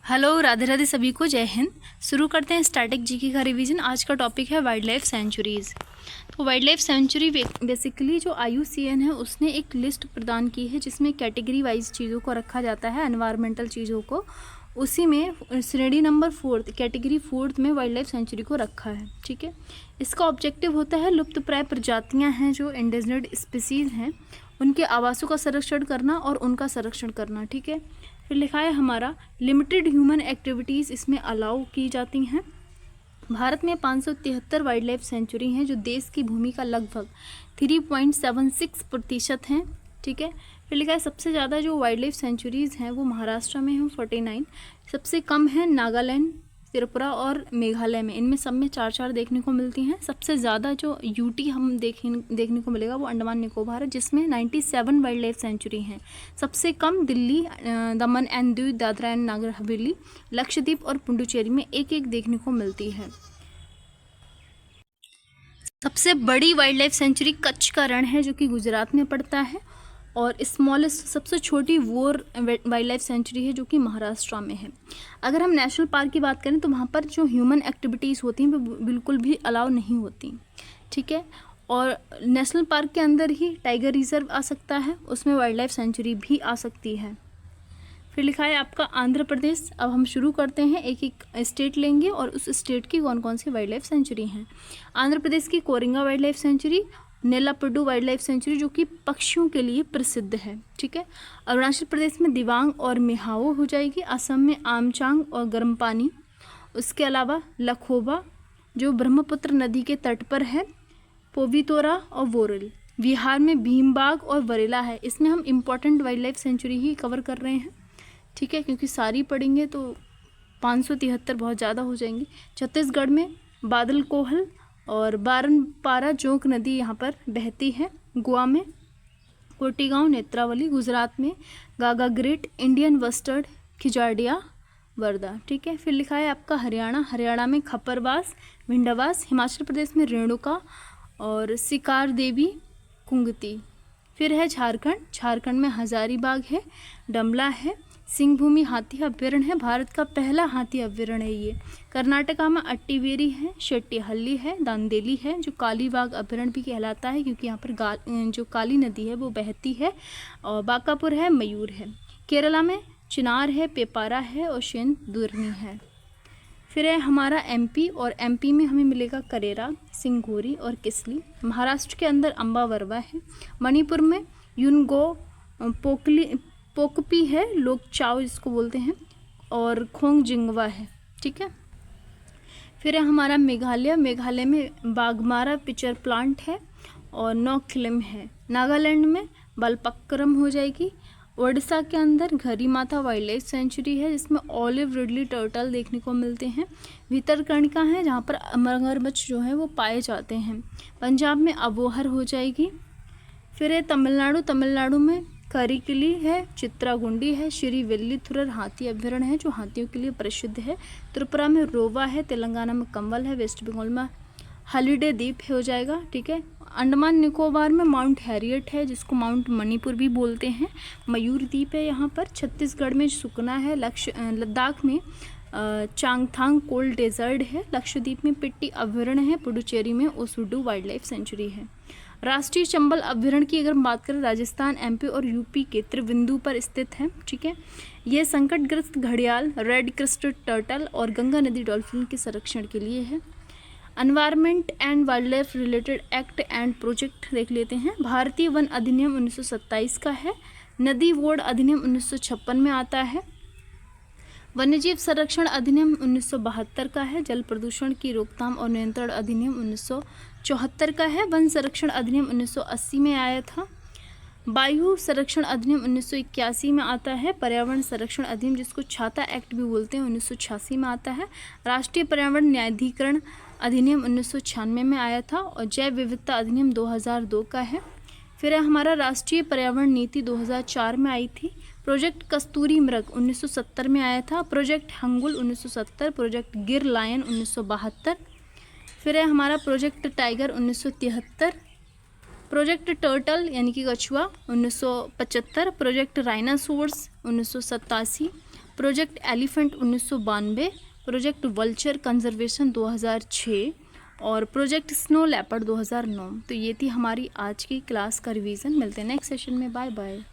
Hello, Radhe Radhe सभी को, जय हिंद। शुरू करते हैं स्टैटिक जीके का रिवीजन। आज का टॉपिक है वाइल्ड लाइफ सेंचुरीज़। तो वाइल्ड लाइफ सेंचुरी बेसिकली जो IUCN है उसने एक लिस्ट प्रदान की है जिसमें कैटेगरी वाइज चीज़ों को रखा जाता है, एनवायरमेंटल चीज़ों को। उसी में श्रेणी नंबर 4 कैटेगरी 4 में वाइल्ड लाइफ सेंचुरी को रखा है। ठीक है, इसका ऑब्जेक्टिव होता है लुप्तप्राय प्रजातियाँ हैं जो इंडेंजर्ड स्पीसीज़ हैं उनके आवासों का संरक्षण करना और उनका संरक्षण करना। ठीक है, फिर लिखा है हमारा लिमिटेड ह्यूमन एक्टिविटीज़ इसमें अलाउ की जाती हैं। भारत में 573 वाइल्ड लाइफ सेंचुरी हैं जो देश की भूमि का लगभग 3.76% हैं। ठीक है, फिर लिखा है सबसे ज़्यादा जो वाइल्ड लाइफ सेंचुरीज़ हैं वो महाराष्ट्र में हैं 49, सबसे कम है नागालैंड, त्रिपुरा और मेघालय में। इनमें सब में 4-4 देखने को मिलती हैं। सबसे ज़्यादा जो यूटी हम देखने को मिलेगा वो अंडमान निकोबार है जिसमें 97 वाइल्ड लाइफ सेंचुरी हैं। सबसे कम दिल्ली, दमन एंड दीव, दादरा एंड नागर हवेली, लक्षद्वीप और पुडुचेरी में एक एक देखने को मिलती है। सबसे बड़ी वाइल्ड लाइफ सेंचुरी कच्छ का रण है जो कि गुजरात में पड़ता है, और स्मॉलेस्ट सबसे छोटी वोर वाइल्ड लाइफ सेंचुरी है जो कि महाराष्ट्र में है। अगर हम नेशनल पार्क की बात करें तो वहाँ पर जो ह्यूमन एक्टिविटीज़ होती हैं वो बिल्कुल भी अलाउ नहीं होती। ठीक है, और नेशनल पार्क के अंदर ही टाइगर रिजर्व आ सकता है, उसमें वाइल्ड लाइफ सेंचुरी भी आ सकती है। फिर लिखा है आपका आंध्र प्रदेश। अब हम शुरू करते हैं, एक एक स्टेट लेंगे और उस स्टेट की कौन कौन सी वाइल्ड लाइफ सेंचुरी हैं। आंध्र प्रदेश की Coringa wildlife sanctuary, Nelapadu wildlife sanctuary जो कि पक्षियों के लिए प्रसिद्ध है। ठीक है, अरुणाचल प्रदेश में दिबांग और मिहाओ हो जाएगी। असम में आमचांग और गर्म पानी। उसके अलावा लखोबा जो ब्रह्मपुत्र नदी के तट पर है, पोवितोरा और वोरल। बिहार में भीमबाग और बरेला है। इसमें हम इम्पॉर्टेंट वाइल्ड लाइफ सेंचुरी ही कवर कर रहे हैं। ठीक है, क्योंकि सारी पढ़ेंगे तो 573 बहुत ज़्यादा हो जाएंगी। छत्तीसगढ़ में बादल कोहल और बारनपारा जोंक नदी यहाँ पर बहती है। गोवा में कोटीगांव, नेत्रावली। गुजरात में गागा ग्रेट, इंडियन वस्टर्ड, खिजाडिया, वर्धा। ठीक है, फिर लिखा है आपका हरियाणा में खपरवास, भिंडावास। हिमाचल प्रदेश में रेणुका और सिकार देवी, कुंगती। फिर है झारखंड में हजारीबाग है, डमला है। सिंहभूमि हाथी अभ्यारण्य है, भारत का पहला हाथी अभ्यारण्य है ये। कर्नाटका में अट्टीवेरी है, शेट्टीहल्ली है, दांदेली है जो कालीबाग अभ्यारण्य भी कहलाता है क्योंकि यहाँ पर जो काली नदी है वो बहती है। और बांकापुर है, मयूर है। केरला में चिनार है, पेपारा है और शेन दुर्नी है। फिर है हमारा MP, और MP में हमें मिलेगा करेरा, सिंगोरी और किसली। महाराष्ट्र के अंदर अम्बावरवा है। मणिपुर में युनगो, पोकपी है, लोग चाव जिसको बोलते हैं, और खोंगजिंगवा है। ठीक है, फिर है हमारा मेघालय में बागमारा पिक्चर प्लांट है और नौखिलम है। नागालैंड में बलपक्रम हो जाएगी। ओडिशा के अंदर घरी माता वाइल्ड लाइफ सेंचुरी है जिसमें ऑलिव रिडली टर्टल देखने को मिलते हैं। भितरकनिका है जहाँ पर मगरमच्छ जो है वो पाए जाते हैं। पंजाब में अबोहर हो जाएगी। फिर है तमिलनाडु में करिकली है, चित्रागुंडी है, श्री वेल्लीथुरर हाथी अभ्यारण्य है जो हाथियों के लिए प्रसिद्ध है। त्रिपुरा में रोवा है, तेलंगाना में कंवल है, वेस्ट बंगाल में हॉलीडे द्वीप हो जाएगा। ठीक है, अंडमान निकोबार में माउंट हैरियट है जिसको माउंट मणिपुर भी बोलते हैं, मयूर द्वीप है यहाँ पर। छत्तीसगढ़ में सुकना है, लद्दाख में चांगथांग कोल्ड डेजर्ट है, लक्षद्वीप में पिट्टी अभ्यारण्य है, पुडुचेरी में ओसुडू वाइल्ड लाइफ सेंचुरी है। राष्ट्रीय चंबल अभ्यारण्य की अगर हम बात करें राजस्थान, MP और UP के त्रिबिंदु पर स्थित है। ठीक है, यह संकटग्रस्त घड़ियाल, रेड क्रेस्टेड टर्टल और गंगा नदी डॉल्फिन के संरक्षण के लिए है। Environment and wild life related act and project देख लेते हैं। भारतीय वन अधिनियम 1927 का है। नदी बोर्ड अधिनियम 1956 में आता है। वन्यजीव संरक्षण अधिनियम 1972 का है। जल प्रदूषण की रोकथाम और नियंत्रण अधिनियम 1974 का है। वन संरक्षण अधिनियम 1980 में आया था। वायु संरक्षण अधिनियम 1981 में आता है। पर्यावरण संरक्षण अधिनियम जिसको छाता एक्ट भी बोलते हैं 1986 में आता है। राष्ट्रीय पर्यावरण न्यायाधिकरण अधिनियम 1996 में आया था और जैव विविधता अधिनियम 2002 का है। फिर है हमारा राष्ट्रीय पर्यावरण नीति 2004 में आई थी। प्रोजेक्ट कस्तूरी मृग 1970 में आया था। प्रोजेक्ट हंगुल 1970, प्रोजेक्ट गिर लायन 1972। फिर है हमारा प्रोजेक्ट टाइगर 1973, प्रोजेक्ट टर्टल यानी कि कछुआ 1975, project rhinoceros 1987, project elephant 1992, project vulture conservation 2006 और प्रोजेक्ट स्नो लेपर्ड 2009। तो ये थी हमारी आज की क्लास का रिवीजन। मिलते हैं नेक्स्ट सेशन में। Bye bye.